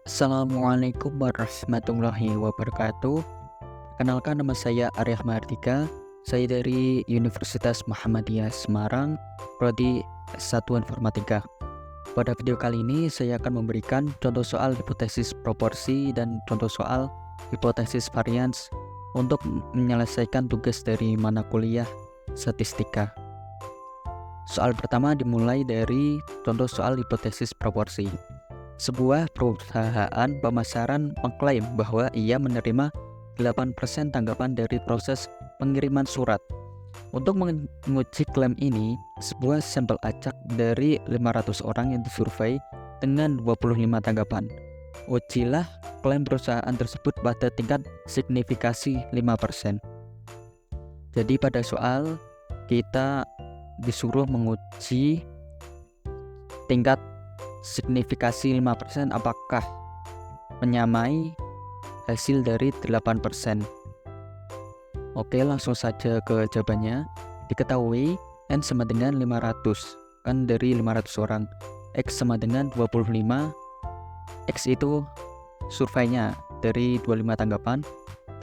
Assalamualaikum warahmatullahi wabarakatuh. Kenalkan, nama saya Arya Mardika. Saya dari Universitas Muhammadiyah Semarang, Prodi S1 Informatika. Pada video kali ini saya akan memberikan contoh soal hipotesis proporsi dan contoh soal hipotesis varians untuk menyelesaikan tugas dari mata kuliah statistika. Soal pertama dimulai dari contoh soal hipotesis proporsi. Sebuah perusahaan pemasaran mengklaim bahwa ia menerima 8% tanggapan dari proses pengiriman surat. Untuk menguji klaim ini, sebuah sampel acak dari 500 orang yang disurvei dengan 25 tanggapan. Ujilah klaim perusahaan tersebut pada tingkat signifikasi 5%. Jadi pada soal kita disuruh menguji tingkat signifikasi 5% apakah menyamai hasil dari 8%. Oke, langsung saja ke jawabannya. Diketahui N sama dengan 500, kan dari 500 orang. X sama dengan 25. X itu surveinya dari 25 tanggapan.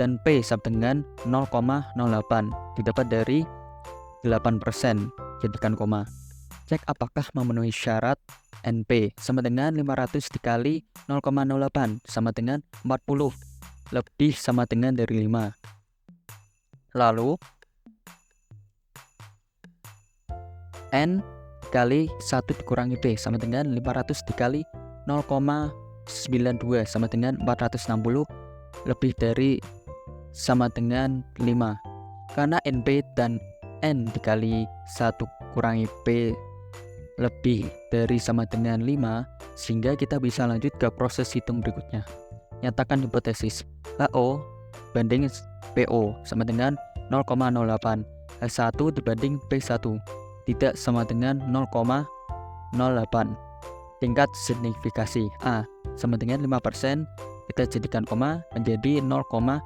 Dan P sama dengan 0,08, didapat dari 8%, jadikan koma. Cek apakah memenuhi syarat. NP sama dengan 500 dikali 0,08 sama dengan 40, lebih sama dengan dari 5. Lalu N dikali 1 dikurangi P sama dengan 500 dikali 0,92 sama dengan 460, lebih dari sama dengan 5. Karena NP dan N dikali 1 kurangi P lebih dari sama dengan 5, sehingga kita bisa lanjut ke proses hitung berikutnya. Nyatakan hipotesis HO banding PO sama dengan 0,08, H1 dibanding P1 tidak sama dengan 0,08. Tingkat signifikasi A sama dengan 5%, kita jadikan koma menjadi 0,05.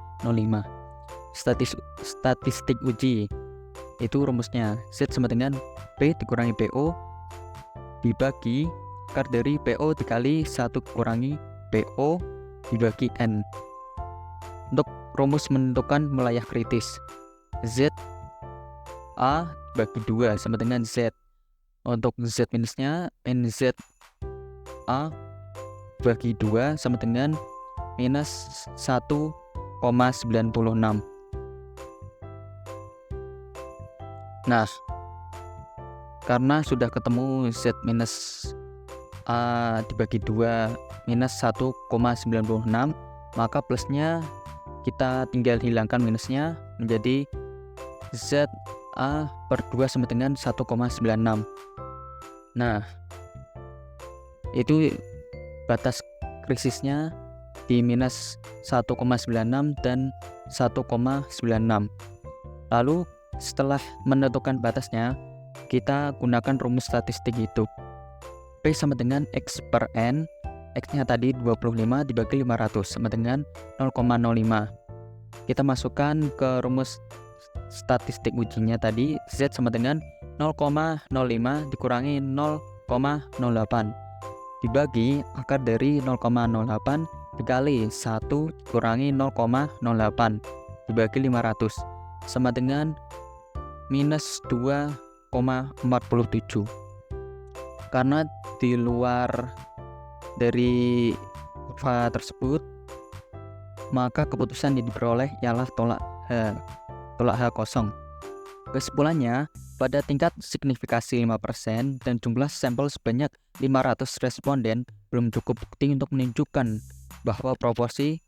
Statistik uji itu rumusnya Z sama dengan P dikurangi PO dibagi akar dari PO dikali 1 kurangi PO dibagi N. Untuk rumus menentukan wilayah kritis, Z A bagi 2 sama dengan Z. Untuk Z minusnya, NZ A bagi 2 sama dengan minus 1,96. Nah, karena sudah ketemu Z minus A dibagi 2 minus 1,96, maka plusnya kita tinggal hilangkan minusnya menjadi Z A per 2 sama dengan 1,96. Nah, itu batas krisisnya di minus 1,96 dan 1,96. Lalu setelah menentukan batasnya, kita gunakan rumus statistik itu. P sama dengan X per N. X nya tadi 25 dibagi 500 sama dengan 0,05. Kita masukkan ke rumus statistik ujinya tadi, Z sama dengan 0,05 dikurangi 0,08 dibagi akar dari 0,08 dikali 1 dikurangi 0,08 dibagi 500 sama dengan minus 2,47. Karena di luar dari kurva tersebut, maka keputusan yang diperoleh ialah tolak H kosong. Kesimpulannya, pada tingkat signifikasi 5% dan jumlah sampel sebanyak 500 responden belum cukup bukti untuk menunjukkan bahwa proporsi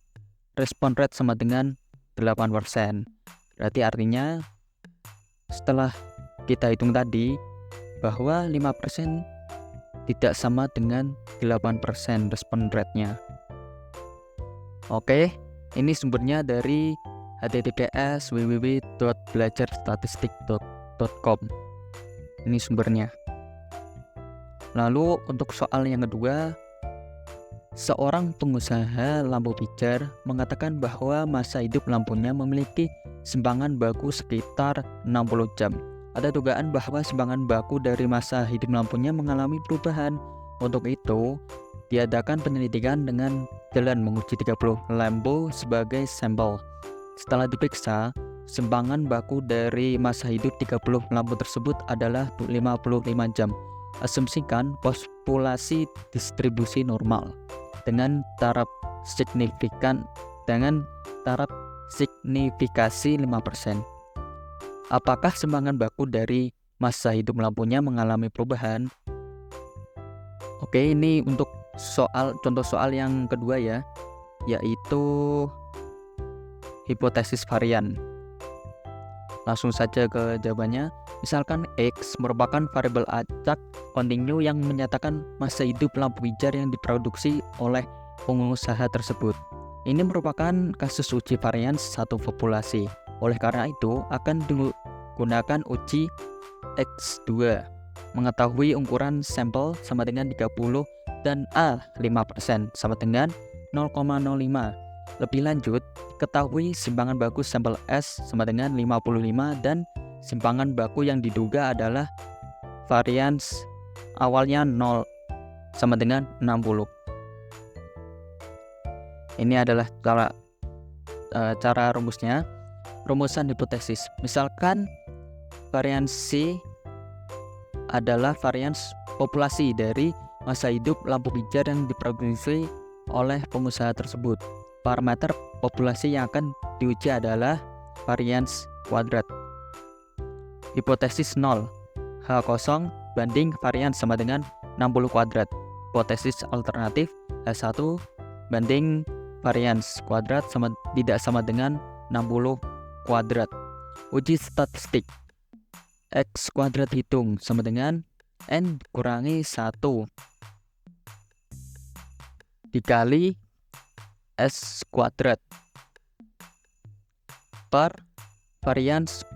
respon rate sama dengan 8%. Berarti artinya setelah kita hitung tadi bahwa 5% tidak sama dengan 8% respon rate-nya. Oke, ini sumbernya dari https://www.belajarstatistik.com. Ini sumbernya. Lalu untuk soal yang kedua, seorang pengusaha lampu pijar mengatakan bahwa masa hidup lampunya memiliki simpangan baku sekitar 60 jam. Ada dugaan bahwa simpangan baku dari masa hidup lampunya mengalami perubahan. Untuk itu, diadakan penyelidikan dengan jalan menguji 30 lampu sebagai sampel. Setelah diperiksa, simpangan baku dari masa hidup 30 lampu tersebut adalah 55 jam. Asumsikan populasi distribusi normal dengan taraf signifikasi 5%. Apakah simpangan baku dari masa hidup lampunya mengalami perubahan? Oke, ini untuk contoh soal yang kedua ya, yaitu hipotesis varian. Langsung saja ke jawabannya. Misalkan X merupakan variabel acak kontinu yang menyatakan masa hidup lampu pijar yang diproduksi oleh pengusaha tersebut. Ini merupakan kasus uji varians satu populasi. Oleh karena itu, akan digunakan uji X2. Mengetahui ukuran sampel sama dengan 30 dan A 5% sama dengan 0,05. Lebih lanjut, ketahui simpangan baku sampel S sama dengan 55 dan simpangan baku yang diduga adalah varians awalnya 0 sama dengan 60. Ini adalah cara rumusnya. Rumusan hipotesis. Misalkan varians C adalah varians populasi dari masa hidup lampu pijar yang diproduksi oleh pengusaha tersebut. Parameter populasi yang akan diuji adalah varians kuadrat. Hipotesis 0, H0 banding varians sama dengan 60 kuadrat. Hipotesis alternatif H1 banding varians kuadrat tidak sama dengan 60 kuadrat. Uji statistik. X kuadrat hitung sama dengan N kurangi 1 dikali S kuadrat per varians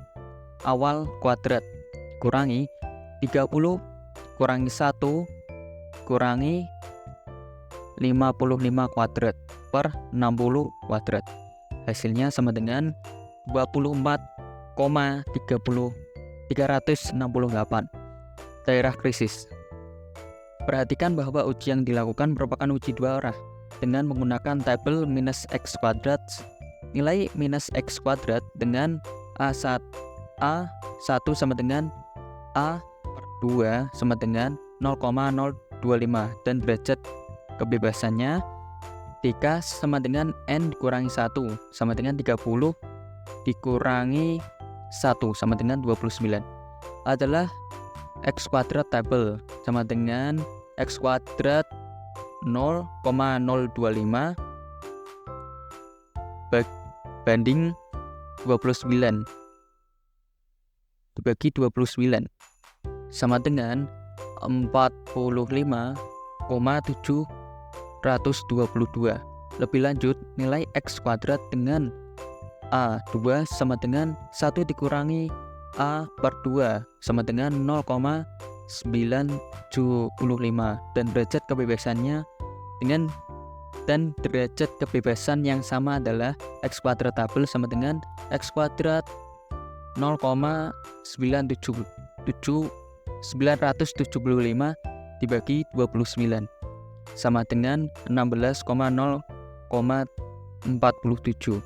awal kuadrat kurangi 30 kurangi 1 kurangi 55 kuadrat per 60 kuadrat. Hasilnya sama dengan 24,368. Daerah krisis. Perhatikan bahwa uji yang dilakukan merupakan uji dua arah dengan menggunakan tabel minus X kuadrat. Nilai minus X kuadrat dengan A1 sama dengan A per 2 sama dengan 0,025 dan derajat kebebasannya Dk sama dengan N dikurangi 1 sama dengan 30 dikurangi 1 sama dengan 29 adalah X kuadrat tabel sama dengan X kuadrat 0,025 banding 29 dibagi 29 sama dengan 45,722. Lebih lanjut, nilai X kuadrat dengan A2 sama dengan 1 dikurangi A per 2 sama dengan 0,975 dan derajat kebebasannya dan derajat kebebasan yang sama adalah X kuadrat tabel sama dengan X kuadrat 0,975 dibagi 29 sama dengan 16,047.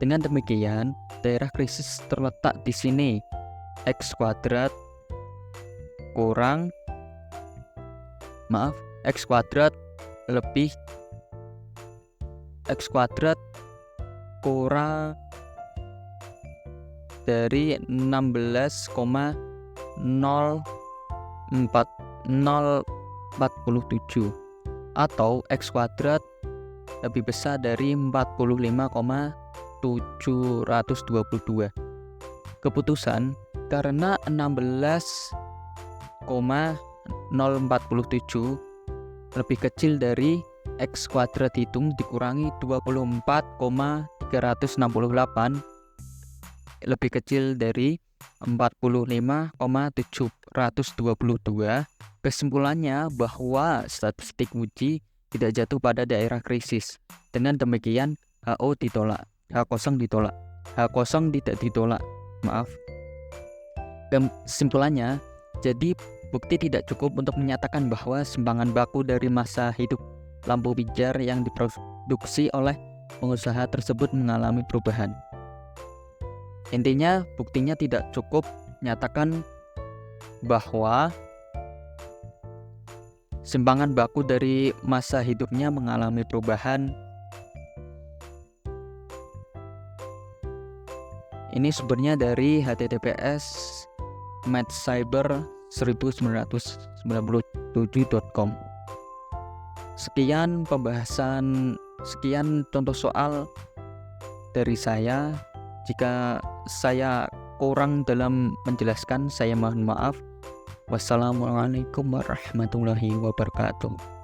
Dengan demikian, daerah krisis terletak di sini. X kuadrat kurang dari 16,047 atau X kuadrat lebih besar dari 45,722. Keputusan karena 16,047 lebih kecil dari X kuadrat hitung dikurangi 24,368 lebih kecil dari 45,722. Kesimpulannya bahwa statistik uji tidak jatuh pada daerah krisis. Dengan demikian HO ditolak, H0 ditolak, H0 tidak ditolak. Kesimpulannya, jadi bukti tidak cukup untuk menyatakan bahwa simpangan baku dari masa hidup lampu pijar yang diproduksi oleh pengusaha tersebut mengalami perubahan. Intinya, buktinya tidak cukup nyatakan bahwa simpangan baku dari masa hidupnya mengalami perubahan. Ini sumbernya dari https medcyber1997.com. Sekian contoh soal dari saya. Jika saya kurang dalam menjelaskan, saya mohon maaf. Wassalamualaikum warahmatullahi wabarakatuh.